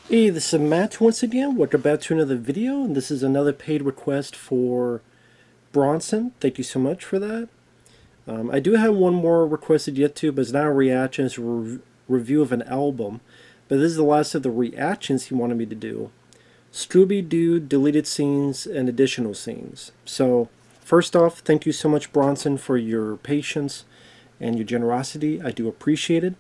Hey, this is Matt once again. Welcome back to another video, and this is another paid request for Bronson. Thank you so much for that. I do have one more requested yet too, but it's not a reaction, it's a review of an album. But this is the last of the reactions he wanted me to do. Scooby-Doo, deleted scenes, and additional scenes. So, first off, thank you so much, Bronson, for your patience and your generosity. I do appreciate it.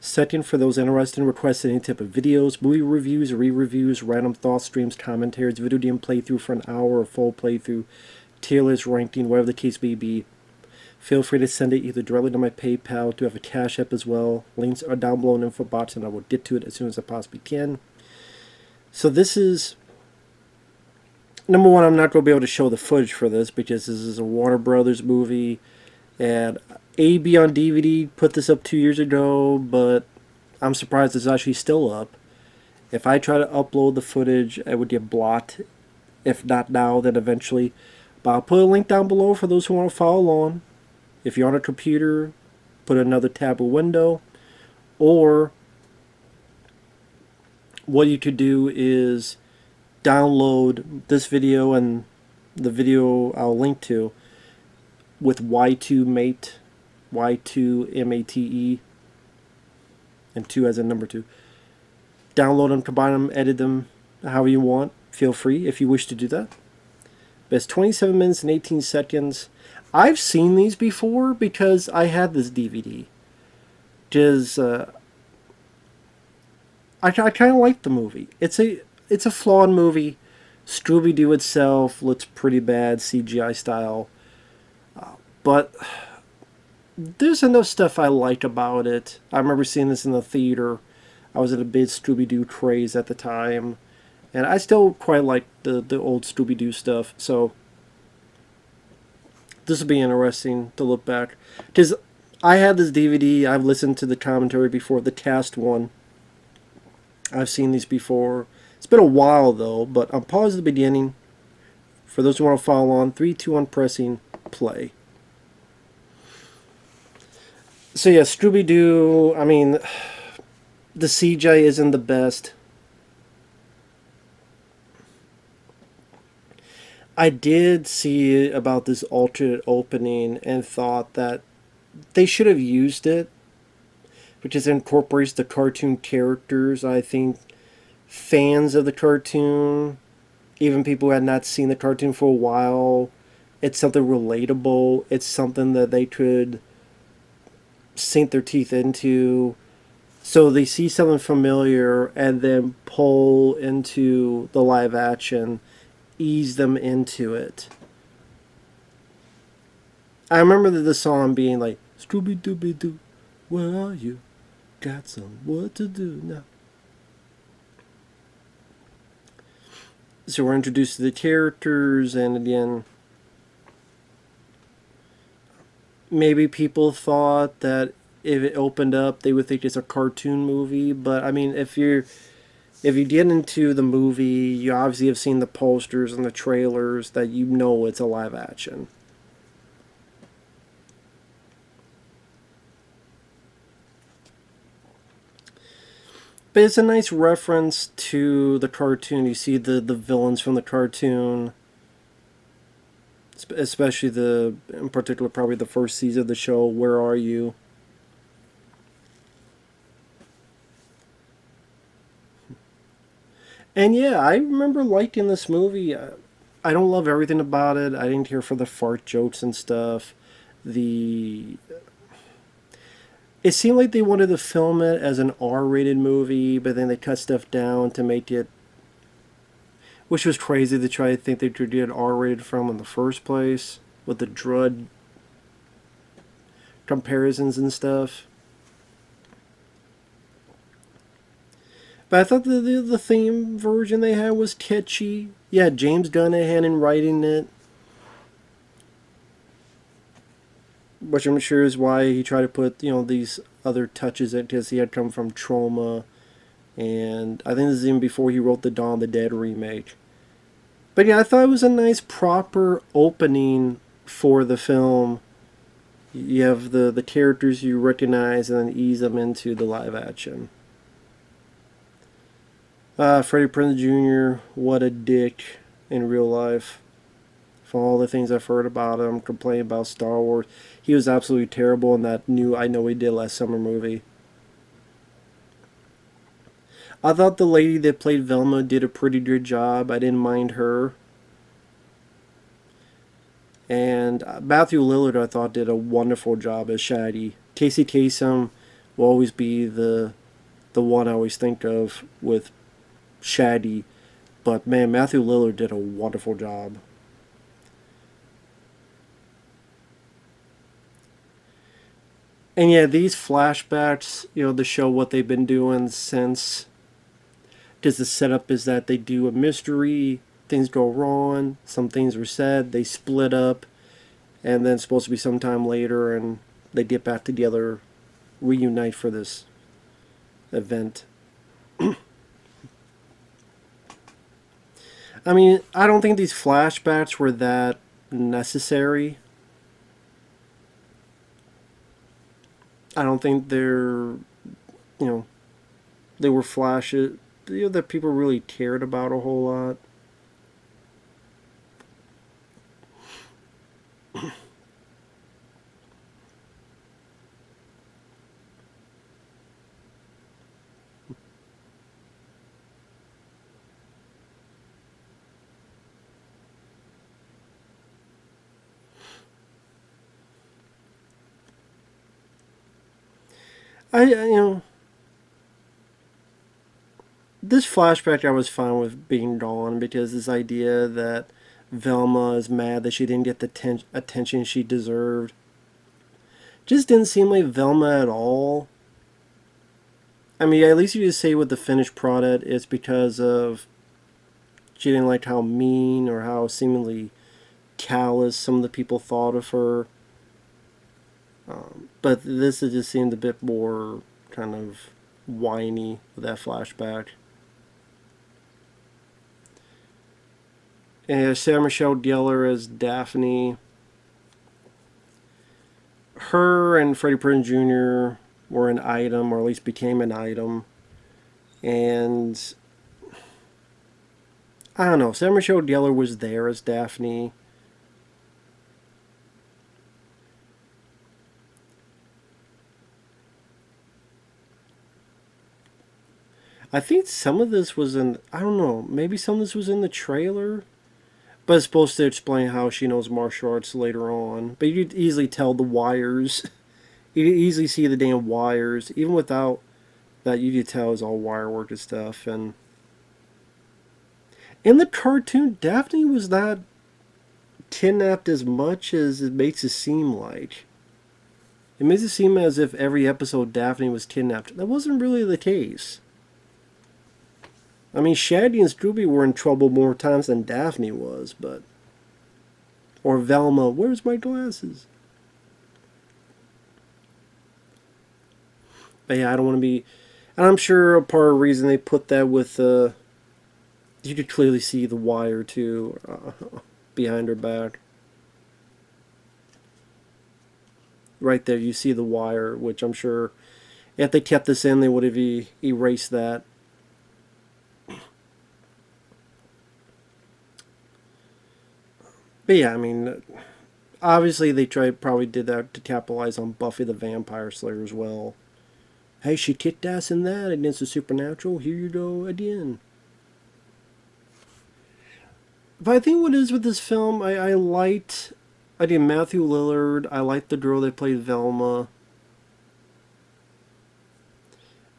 Second, for those interested in requesting any type of videos, movie reviews, re-reviews, random thoughts, streams, commentaries, video game playthrough for an hour, or full playthrough, tier list, ranking, whatever the case may be, feel free to send it either directly to my PayPal. Do have a CashApp as well. Links are down below in the info box, and I will get to it as soon as I possibly can. So this is number one. I'm not going to be able to show the footage for this because this is a Warner Brothers movie, and AB on DVD put this up 2 years ago, but I'm surprised it's actually still up. If I try to upload the footage, it would get blocked. If not now, then eventually. But I'll put a link down below for those who want to follow along. If you're on a computer, put another tab or window. Or what you could do is download this video and the video I'll link to with Y2Mate, Y2MATE, and 2 as in number 2. Download them, combine them, edit them however you want. Feel free if you wish to do that. But it's 27 minutes and 18 seconds. I've seen these before because I had this DVD. Just, I kind of like the movie. It's a flawed movie. Scooby-Doo itself looks pretty bad, CGI style. But there's enough stuff I like about it. I remember seeing this in the theater. I was at a big Scooby-Doo craze at the time. And I still quite like the old Scooby-Doo stuff. So this will be interesting to look back. Because I had this DVD. I've listened to the commentary before, the cast one. I've seen these before. It's been a while though, but I'll pause at the beginning. For those who want to follow on, 3, 2, 1, pressing play. So yeah, Scooby-Doo, I mean, the CGI isn't the best. I did see about this alternate opening and thought that they should have used it, because it incorporates the cartoon characters. I think fans of the cartoon, even people who had not seen the cartoon for a while, it's something relatable. It's something that they could sink their teeth into. So they see something familiar and then pull into the live action, ease them into it. I remember the song being like, Scooby-Dooby-Doo, where are you? Got some work to do now. So we're introduced to the characters, and again, maybe people thought that if it opened up, they would think it's a cartoon movie. But I mean, if you get into the movie, you obviously have seen the posters and the trailers that you know it's a live action. But it's a nice reference to the cartoon. You see the villains from the cartoon, especially in particular, probably the first season of the show, Where Are You? And yeah, I remember liking this movie. I don't love everything about it. I didn't care for the fart jokes and stuff. The It seemed like they wanted to film it as an R-rated movie, but then they cut stuff down to make it, which was crazy to try to think they could get R-rated from in the first place with the drug comparisons and stuff. But I thought the theme version they had was catchy. Yeah, James Gunn had in writing it, which I'm sure is why he tried to put these other touches in, because he had come from Trauma, and I think this is even before he wrote the Dawn of the Dead remake. But yeah, I thought it was a nice proper opening for the film. You have the characters you recognize and then ease them into the live action. Freddie Prinze Jr., what a dick in real life. From all the things I've heard about him, complaining about Star Wars, he was absolutely terrible in that new I Know We Did Last Summer movie. I thought the lady that played Velma did a pretty good job. I didn't mind her. And Matthew Lillard, I thought, did a wonderful job as Shaggy. Casey Kasem will always be the one I always think of with Shaggy. But man, Matthew Lillard did a wonderful job. And yeah, these flashbacks, to show what they've been doing since. Because the setup is that they do a mystery, things go wrong, some things are said, they split up, and then it's supposed to be sometime later, and they get back together, reunite for this event. I mean, I don't think these flashbacks were that necessary. I don't think know, they were flashes that people really cared about a whole lot. This flashback I was fine with being gone because this idea that Velma is mad that she didn't get the attention she deserved just didn't seem like Velma at all. I mean, at least you just say with the finished product it's because of she didn't like how mean or how seemingly callous some of the people thought of her. But this has just seemed a bit more kind of whiny with that flashback. And Sarah Michelle Gellar as Daphne. Her and Freddie Prinze Jr. were an item, or at least became an item. And I don't know, Sarah Michelle Gellar was there as Daphne. I think some of this was in, I don't know, maybe some of this was in the trailer. But it's supposed to explain how she knows martial arts later on. But you could easily tell the wires. You could easily see the damn wires. Even without that, you could tell it's all wire work and stuff. And in the cartoon, Daphne was not kidnapped as much as it makes it seem like. It makes it seem as if every episode Daphne was kidnapped. That wasn't really the case. I mean, Shaggy and Scooby were in trouble more times than Daphne was, but... Or Velma, where's my glasses? But yeah, I don't want to be... And I'm sure a part of the reason they put that with... you could clearly see the wire, too, behind her back. Right there, you see the wire, which I'm sure... If they kept this in, they would have erased that. But yeah, I mean, obviously they probably did that to capitalize on Buffy the Vampire Slayer as well. Hey, she kicked ass in that against the supernatural. Here you go again. But I think what is with this film, I did Matthew Lillard. I liked the girl that played Velma.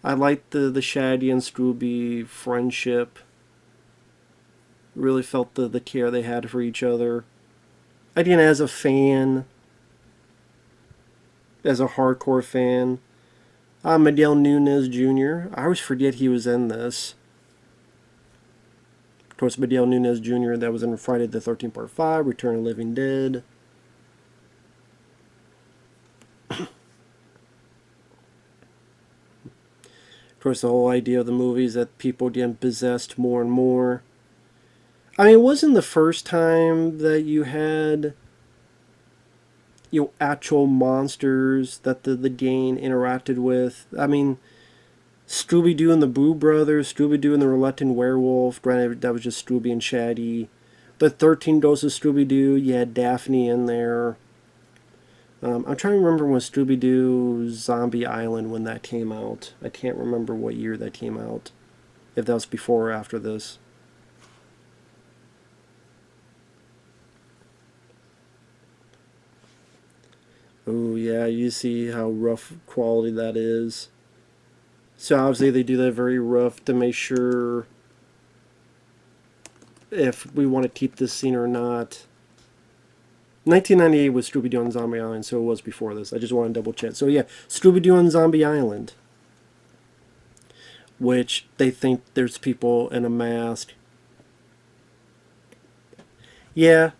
I liked the Shaggy and Scooby friendship. Really felt the care they had for each other. Again, as a fan, as a hardcore fan, Miguel Nunez Jr. I always forget he was in this. Of course, Miguel Nunez Jr. that was in Friday the 13th Part 5, Return of the Living Dead. Of course, the whole idea of the movie is that people get possessed more and more. I mean, it wasn't the first time that you had, actual monsters that the game interacted with. I mean, Scooby-Doo and the Boo Brothers, Scooby-Doo and the Reluctant Werewolf. Granted, that was just Scooby and Shaggy. The 13 Ghosts of Scooby-Doo, you had Daphne in there. I'm trying to remember when Scooby-Doo Zombie Island, when that came out. I can't remember what year that came out. If that was before or after this. Oh yeah, you see how rough quality that is. So obviously they do that very rough to make sure if we want to keep this scene or not. 1998 was Scooby-Doo on Zombie Island, so it was before this. I just want to double check. So yeah, Scooby-Doo on Zombie Island, which they think there's people in a mask. Yeah,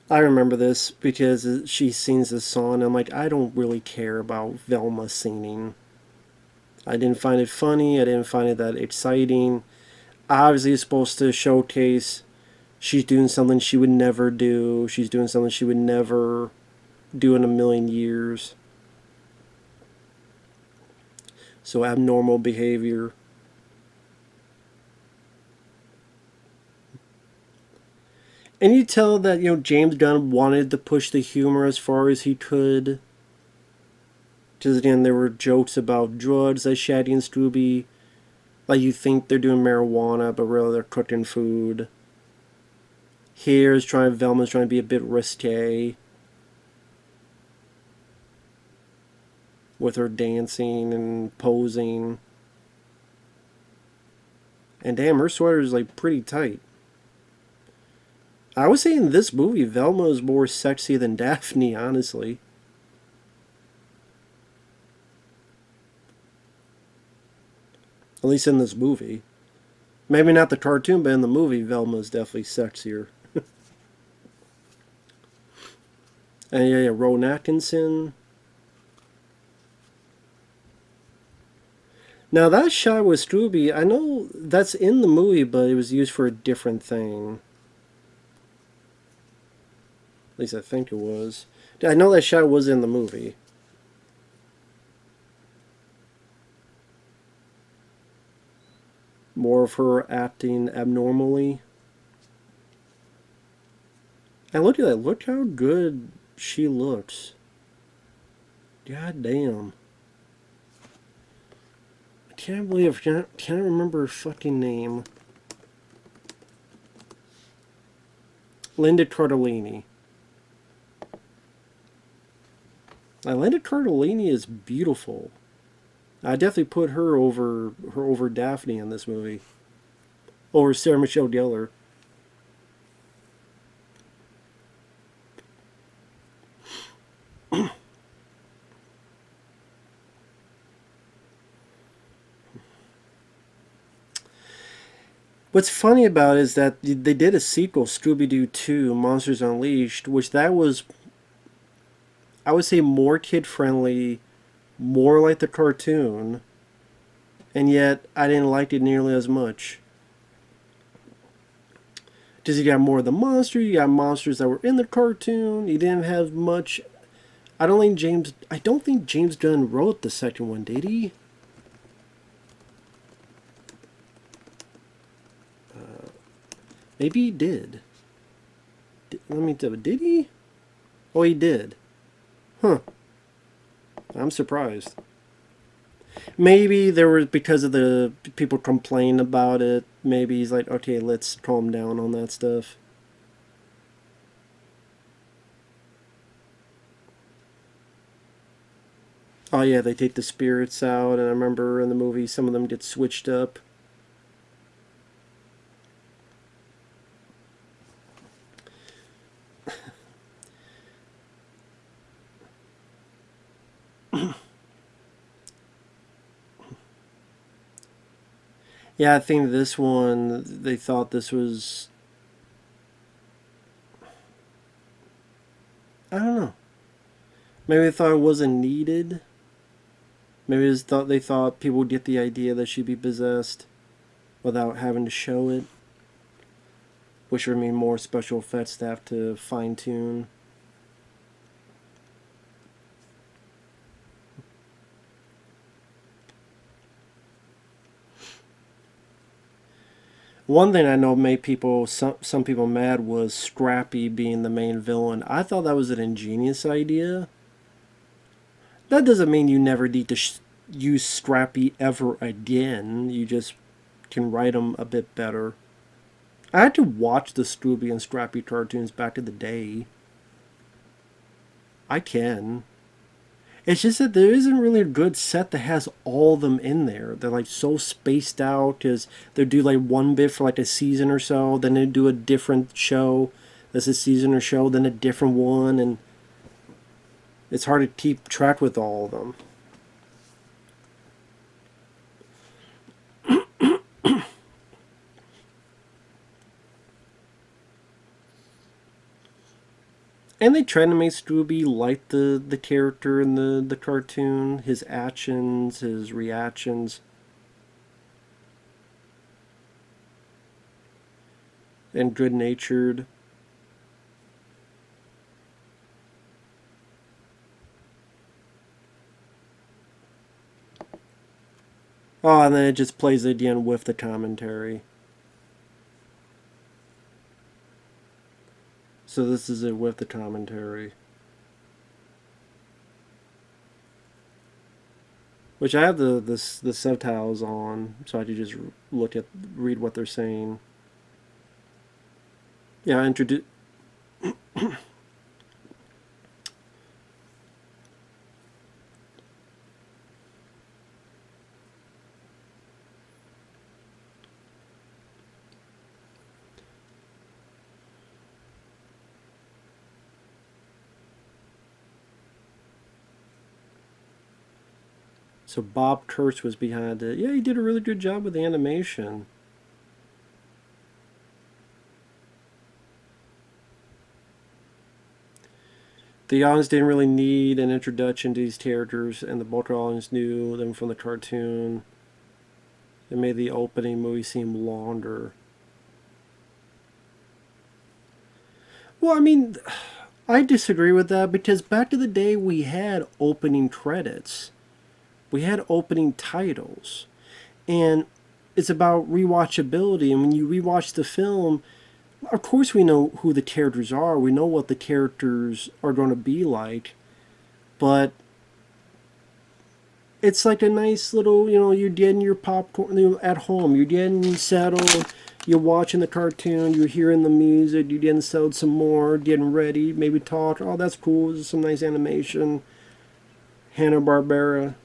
I remember this because she sings this song. And I'm like, I don't really care about Velma singing. I didn't find it funny. I didn't find it that exciting. Obviously, it's supposed to showcase she's doing something she would never do. She's doing something she would never do in a million years. So abnormal behavior. And you tell that, James Gunn wanted to push the humor as far as he could. Because again, there were jokes about drugs that Shaggy and Scooby, like you think they're doing marijuana, but really they're cooking food. Velma's trying to be a bit risque with her dancing and posing. And damn, her sweater is like pretty tight. I would say in this movie, Velma is more sexy than Daphne, honestly. At least in this movie. Maybe not the cartoon, but in the movie, Velma is definitely sexier. And yeah, Rowan Atkinson. Now that shot with Scooby, I know that's in the movie, but it was used for a different thing. At least I think it was. I know that shot was in the movie. More of her acting abnormally. And look at that. Look how good she looks. God damn. I can't believe I can't remember her fucking name. Linda Cardellini. Linda Cardellini is beautiful. I definitely put her over Daphne in this movie. Over Sarah Michelle Gellar. What's funny about it is that they did a sequel, Scooby-Doo 2, Monsters Unleashed, which that was, I would say, more kid-friendly, more like the cartoon, and yet I didn't like it nearly as much. Because you got more of the monster, you got monsters that were in the cartoon, you didn't have much. I don't think James Gunn wrote the second one, did he? Maybe he did. Let me tell you, did he? Oh, he did. Huh. I'm surprised. Maybe there was, because of the people complained about it, maybe he's like, okay, let's calm down on that stuff. Oh yeah, they take the spirits out, and I remember in the movie some of them get switched up. Yeah, I think this one, they thought this was, I don't know. Maybe they thought it wasn't needed. Maybe they thought people would get the idea that she'd be possessed without having to show it, which would mean more special effects to have to fine tune. One thing I know made people some people mad was Scrappy being the main villain. I thought that was an ingenious idea. That doesn't mean you never need to use Scrappy ever again. You just can write them a bit better. I had to watch the Scooby and Scrappy cartoons back in the day. I can. It's just that there isn't really a good set that has all of them in there. They're like so spaced out because they do like one bit for like a season or so, then they do a different show that's a season or show, then a different one, and it's hard to keep track with all of them. And they try to make Scooby like the character in the cartoon, his actions, his reactions, and good natured. Oh, and then it just plays at the end with the commentary. So this is it with the commentary. Which I have the subtitles on, so I can just read what they're saying. Yeah, I introduce. So Bob Kurtz was behind it. Yeah, he did a really good job with the animation. The audience didn't really need an introduction to these characters, and the bulk audience knew them from the cartoon. It made the opening movie seem longer. Well, I mean, I disagree with that because back in the day we had opening credits. We had opening titles. And it's about rewatchability. And when you rewatch the film, of course we know who the characters are. We know what the characters are going to be like. But it's like a nice little, you're getting your popcorn at home. You're getting settled. You're watching the cartoon. You're hearing the music. You're getting settled some more. Getting ready. Maybe talk. Oh, that's cool. This is some nice animation. Hanna-Barbera.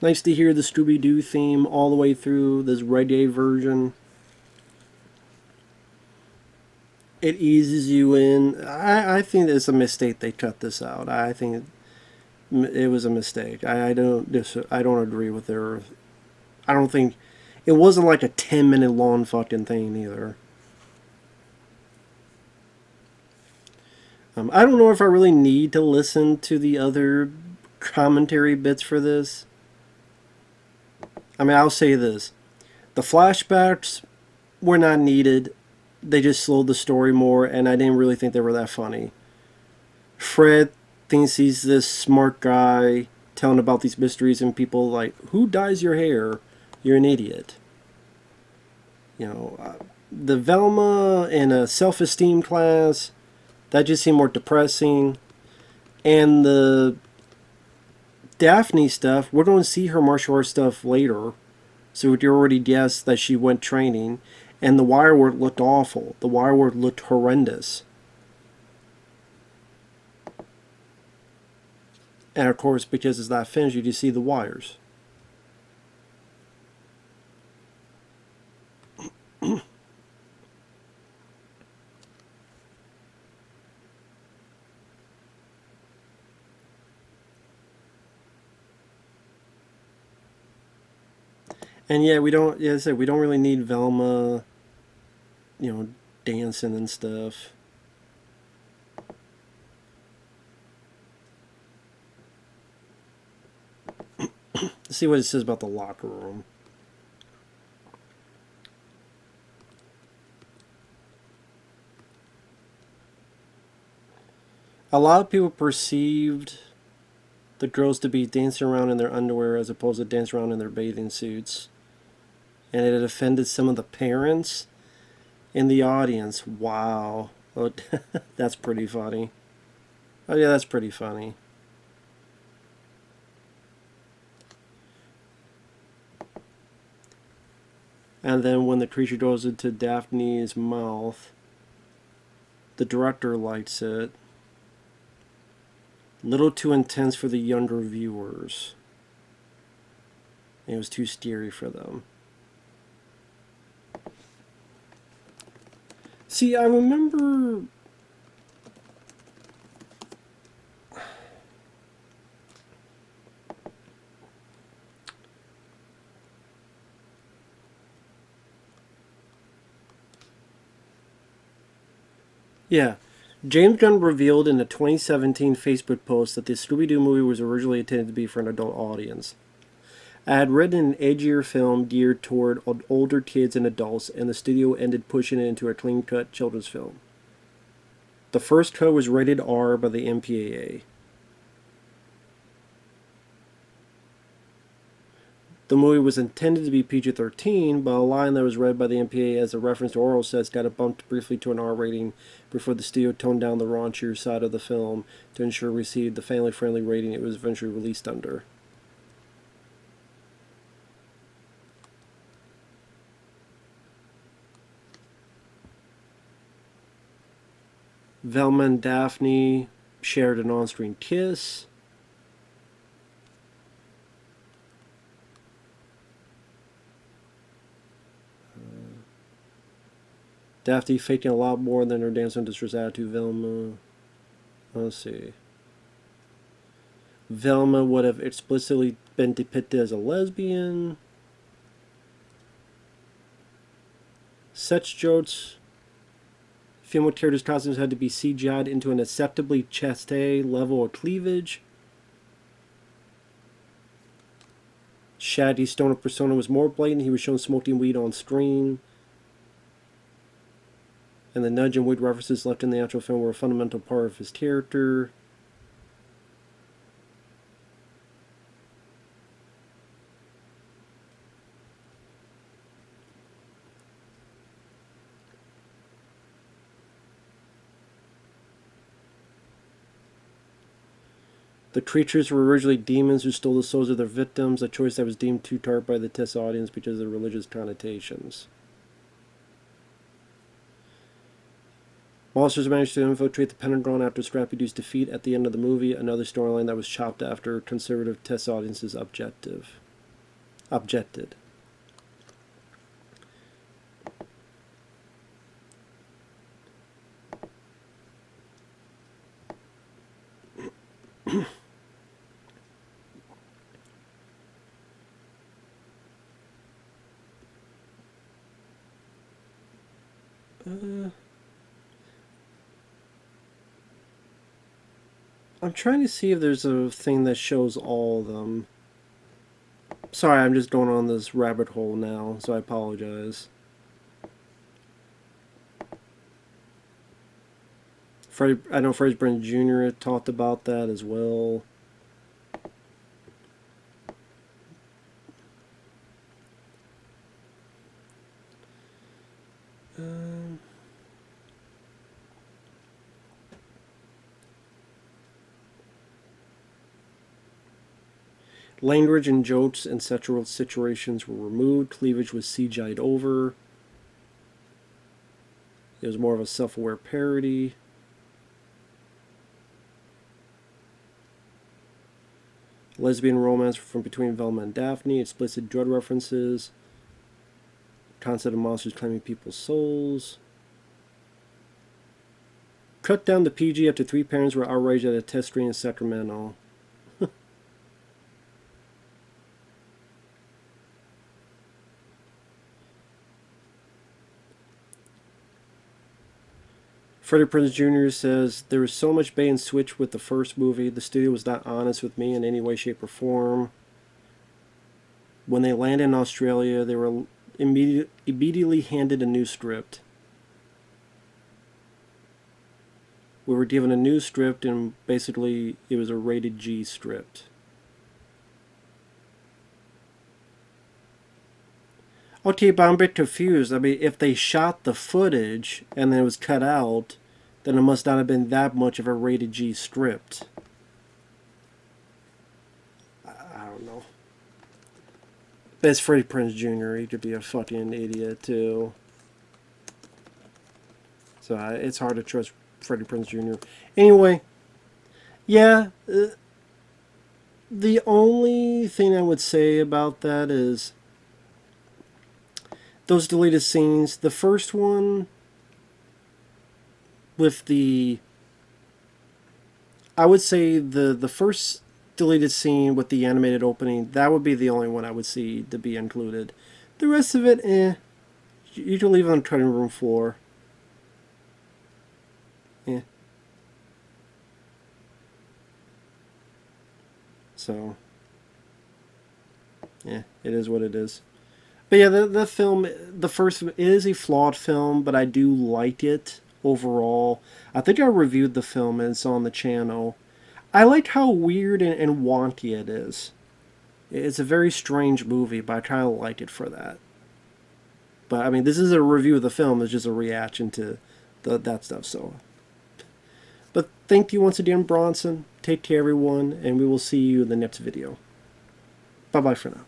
Nice to hear the Scooby-Doo theme all the way through this reggae version. It eases you in. I think it's a mistake they cut this out. I think it was a mistake. I don't agree with their. I don't think it wasn't like a 10-minute long fucking thing either. I don't know if I really need to listen to the other commentary bits for this. I mean, I'll say this: the flashbacks were not needed. They just slowed the story more, and I didn't really think they were that funny. Fred thinks he's this smart guy telling about these mysteries, and people like, "Who dyes your hair? You're an idiot." The Velma in a self-esteem class, that just seemed more depressing. And the Daphne stuff, we're going to see her martial arts stuff later. So we already guessed that she went training. And the wire work looked awful. The wire work looked horrendous. And of course, because it's not finished, you just see the wires. And yeah, we don't. Yeah, I said we don't really need Velma, dancing and stuff. Let's see what it says about the locker room. A lot of people perceived the girls to be dancing around in their underwear as opposed to dancing around in their bathing suits. And it had offended some of the parents in the audience. Wow. Oh, that's pretty funny. Oh yeah, that's pretty funny. And then when the creature goes into Daphne's mouth, the director likes it. Little too intense for the younger viewers. It was too scary for them. See, I remember... Yeah. James Gunn revealed in a 2017 Facebook post that the Scooby-Doo movie was originally intended to be for an adult audience. I had written an edgier film geared toward older kids and adults, and the studio ended pushing it into a clean-cut children's film. The first cut was rated R by the MPAA. The movie was intended to be PG-13, but a line that was read by the MPAA as a reference to oral sex got it bumped briefly to an R rating before the studio toned down the raunchier side of the film to ensure it received the family-friendly rating it was eventually released under. Velma and Daphne shared an on-screen kiss. Daphne faking a lot more than her dance distress attitude. Velma. Let's see. Velma would have explicitly been depicted as a lesbian. Such jokes. Female characters' costumes had to be CGI'd into an acceptably chaste level of cleavage. Shaggy's stoner persona was more blatant. He was shown smoking weed on screen. And the nudge and weed references left in the actual film were a fundamental part of his character. The creatures were originally demons who stole the souls of their victims, a choice that was deemed too tart by the test audience because of the religious connotations. Monsters managed to infiltrate the Pentagon after Scrappy-Doo's defeat at the end of the movie, another storyline that was chopped after conservative test audiences objected. I'm trying to see if there's a thing that shows all of them. Sorry, I'm just going on this rabbit hole now, so I apologize. I know Freddie Prinze Jr. had talked about that as well. Language and jokes and sexual situations were removed. Cleavage was CGI'd over. It was more of a self-aware parody. Lesbian romance from between Velma and Daphne. Explicit drug references. Concept of monsters claiming people's souls. Cut down to PG after 3 parents were outraged at a test screen in Sacramento. Freddie Prinze Jr. says, there was so much bait and switch with the first movie. The studio was not honest with me in any way, shape, or form. When they landed in Australia, they were immediately handed a new script. We were given a new script, and basically it was a rated G script. Okay, but I'm a bit confused. I mean, if they shot the footage and then it was cut out, then it must not have been that much of a rated G script. I don't know. But it's Freddie Prinze Jr. He could be a fucking idiot, too. So it's hard to trust Freddie Prinze Jr. Anyway, yeah, the only thing I would say about that is those deleted scenes. The first one with I would say the first deleted scene with the animated opening, that would be the only one I would see to be included. The rest of it, you can leave it on the cutting room floor. Yeah. So, yeah, it is what it is. But yeah, the film, the first, it is a flawed film, but I do like it overall. I think I reviewed the film and it's on the channel. I like how weird and wonky it is. It's a very strange movie, but I kind of like it for that. But I mean, this is a review of the film. It's just a reaction to that stuff. So, but thank you once again, Bronson. Take care, everyone, and we will see you in the next video. Bye bye for now.